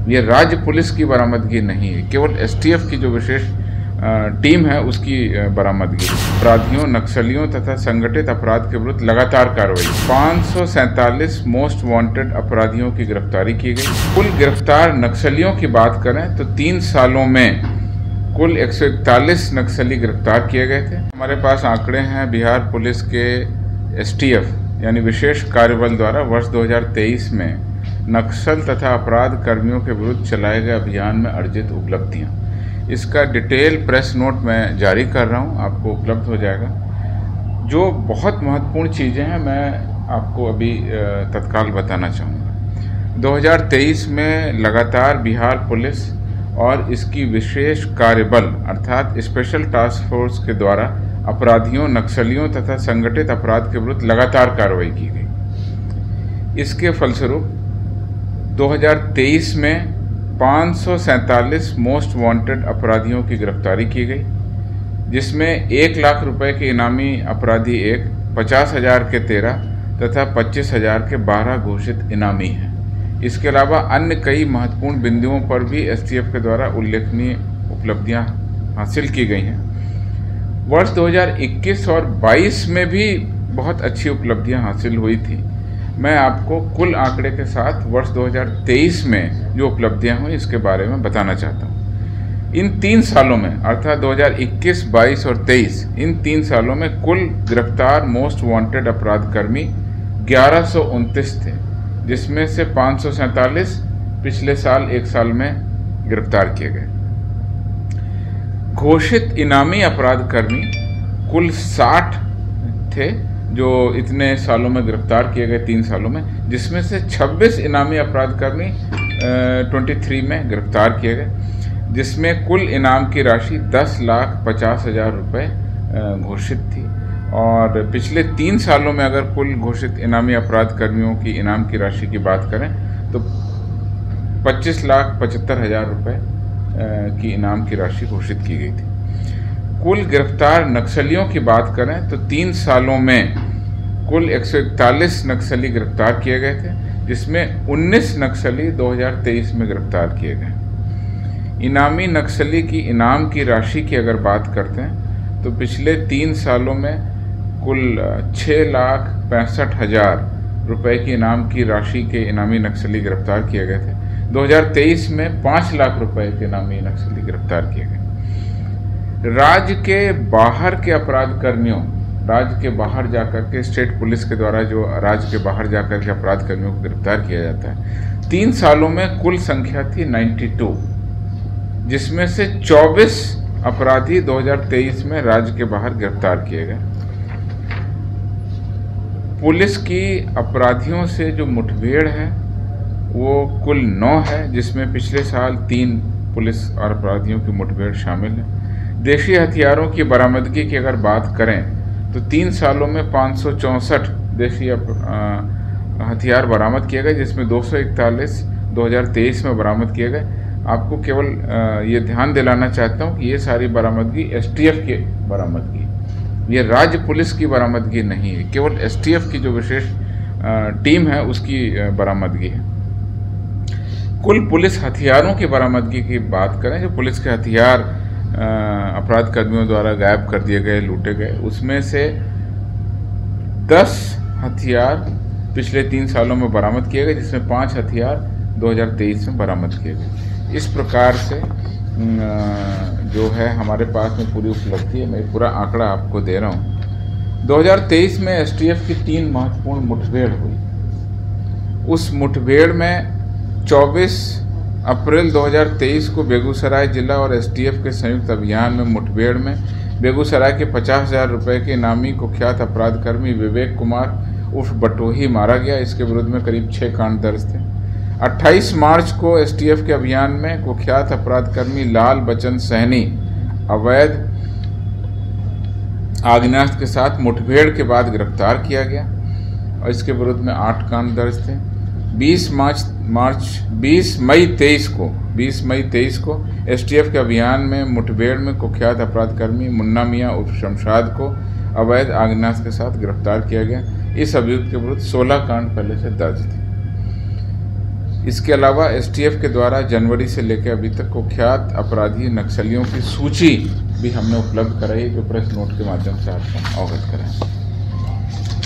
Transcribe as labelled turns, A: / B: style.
A: ये राज्य पुलिस की बरामदगी नहीं है, केवल एसटीएफ की जो विशेष टीम है उसकी बरामदगी। अपराधियों, नक्सलियों तथा संगठित अपराध के विरुद्ध लगातार कार्रवाई। 547 मोस्ट वांटेड अपराधियों की गिरफ्तारी की गई। कुल गिरफ्तार नक्सलियों की बात करें तो 3 सालों में कुल 141 नक्सली गिरफ्तार किए गए थे। हमारे पास आंकड़े हैं बिहार पुलिस के एसटीएफ यानी विशेष कार्यबल द्वारा वर्ष 2023 में नक्सल तथा अपराध कर्मियों के विरुद्ध चलाए गए अभियान में अर्जित उपलब्धियां। इसका डिटेल प्रेस नोट मैं जारी कर रहा हूं, आपको उपलब्ध हो जाएगा। जो बहुत महत्वपूर्ण चीज़ें हैं मैं आपको अभी तत्काल बताना चाहूँगा। 2023 में लगातार बिहार पुलिस और इसकी विशेष कार्यबल अर्थात स्पेशल टास्क फोर्स के द्वारा अपराधियों, नक्सलियों तथा संगठित अपराध के विरुद्ध लगातार कार्रवाई की गई। इसके फलस्वरूप 2023 में 547 मोस्ट वांटेड अपराधियों की गिरफ्तारी की गई, जिसमें 1 लाख रुपए के इनामी अपराधी 1, 50,000 के 13 तथा 25,000 के 12 घोषित इनामी हैं। इसके अलावा अन्य कई महत्वपूर्ण बिंदुओं पर भी एसटीएफ के द्वारा उल्लेखनीय उपलब्धियां हासिल की गई हैं। वर्ष 2021 और 22 में भी बहुत अच्छी उपलब्धियां हासिल हुई थी। मैं आपको कुल आंकड़े के साथ वर्ष 2023 में जो उपलब्धियां हुई इसके बारे में बताना चाहता हूं। इन 3 सालों में अर्थात 2021, 22 और 23 इन 3 सालों में कुल गिरफ्तार मोस्ट वांटेड अपराधकर्मी 1129 थे, जिसमें से 547 पिछले साल 1 साल में गिरफ्तार किए गए। घोषित इनामी अपराधकर्मी कुल 60 थे जो इतने सालों में गिरफ्तार किए गए 3 सालों में, जिसमें से 26 इनामी अपराधकर्मी 23 में गिरफ्तार किए गए, जिसमें कुल इनाम की राशि 10,50,000 रुपये घोषित थी। और पिछले 3 सालों में अगर कुल घोषित इनामी अपराधकर्मियों की इनाम की राशि की बात करें तो 25,75,000 रुपये की इनाम की राशि घोषित की गई थी। कुल गिरफ्तार नक्सलियों की बात करें तो 3 सालों में कुल 141 नक्सली गिरफ्तार किए गए थे, जिसमें 19 नक्सली 2023 में गिरफ्तार किए गए। इनामी नक्सली की इनाम की राशि की अगर बात करते हैं तो पिछले 3 सालों में कुल 6,65,000 रुपये की इनाम की राशि के इनामी नक्सली गिरफ्तार किए गए थे। 2023 में 5 लाख रुपए के इनामी नक्सली गिरफ्तार किए गए। राज्य के बाहर के अपराध कर्मियों, राज्य के बाहर जाकर के स्टेट पुलिस के द्वारा जो राज्य के बाहर जाकर के अपराध कर्मियों को गिरफ्तार किया जाता है, 3 सालों में कुल संख्या थी 92, जिसमें से 24 अपराधी 2023 में राज्य के बाहर गिरफ्तार किए गए। पुलिस की अपराधियों से जो मुठभेड़ है वो कुल 9 है, जिसमें पिछले साल 3 पुलिस और अपराधियों की मुठभेड़ शामिल है। देशी हथियारों की बरामदगी की अगर बात करें तो 3 सालों में 564 देशी हथियार बरामद किए गए, जिसमें 241 2023 में बरामद किए गए। आपको केवल ये ध्यान दिलाना चाहता हूँ कि ये सारी बरामदगी एसटीएफ की बरामदगी, ये राज्य पुलिस की बरामदगी नहीं है, केवल एसटीएफ की जो विशेष टीम है उसकी बरामदगी है। कुल पुलिस हथियारों की बरामदगी की बात करें, जो पुलिस के हथियार अपराध कर्मियों द्वारा गायब कर दिए गए, लूटे गए, उसमें से 10 हथियार पिछले 3 सालों में बरामद किए गए, जिसमें 5 हथियार 2023 में बरामद किए गए। इस प्रकार से जो है हमारे पास में पूरी उपलब्धि है। मैं पूरा आंकड़ा आपको दे रहा हूँ। 2023 में एसटीएफ की 3 महत्वपूर्ण मुठभेड़ हुई। उस मुठभेड़ में 24 अप्रैल 2023 को बेगूसराय जिला और एसटीएफ के संयुक्त अभियान में मुठभेड़ में बेगूसराय के 50,000 रुपये के इनामी कुख्यात अपराधकर्मी विवेक कुमार उर्फ बटोही मारा गया। इसके विरुद्ध में करीब 6 कांड दर्ज थे। 28 मार्च को एसटीएफ के अभियान में कुख्यात अपराधकर्मी लाल बचन सहनी अवैध आग्नेयास्त्र के साथ मुठभेड़ के बाद गिरफ्तार किया गया और इसके विरुद्ध में 8 कांड दर्ज थे। 20 मई 23 को एसटीएफ के अभियान में मुठभेड़ में कुख्यात अपराधकर्मी मुन्ना मियां उर्फ शमशाद को अवैध आग्नेयास्त्र के साथ गिरफ्तार किया गया। इस अभियुक्त के विरुद्ध 16 कांड पहले से दर्ज थे। इसके अलावा एसटीएफ के द्वारा जनवरी से लेकर अभी तक कुख्यात अपराधी नक्सलियों की सूची भी हमने उपलब्ध कराई, जो प्रेस नोट के माध्यम से आपको अवगत कराएं।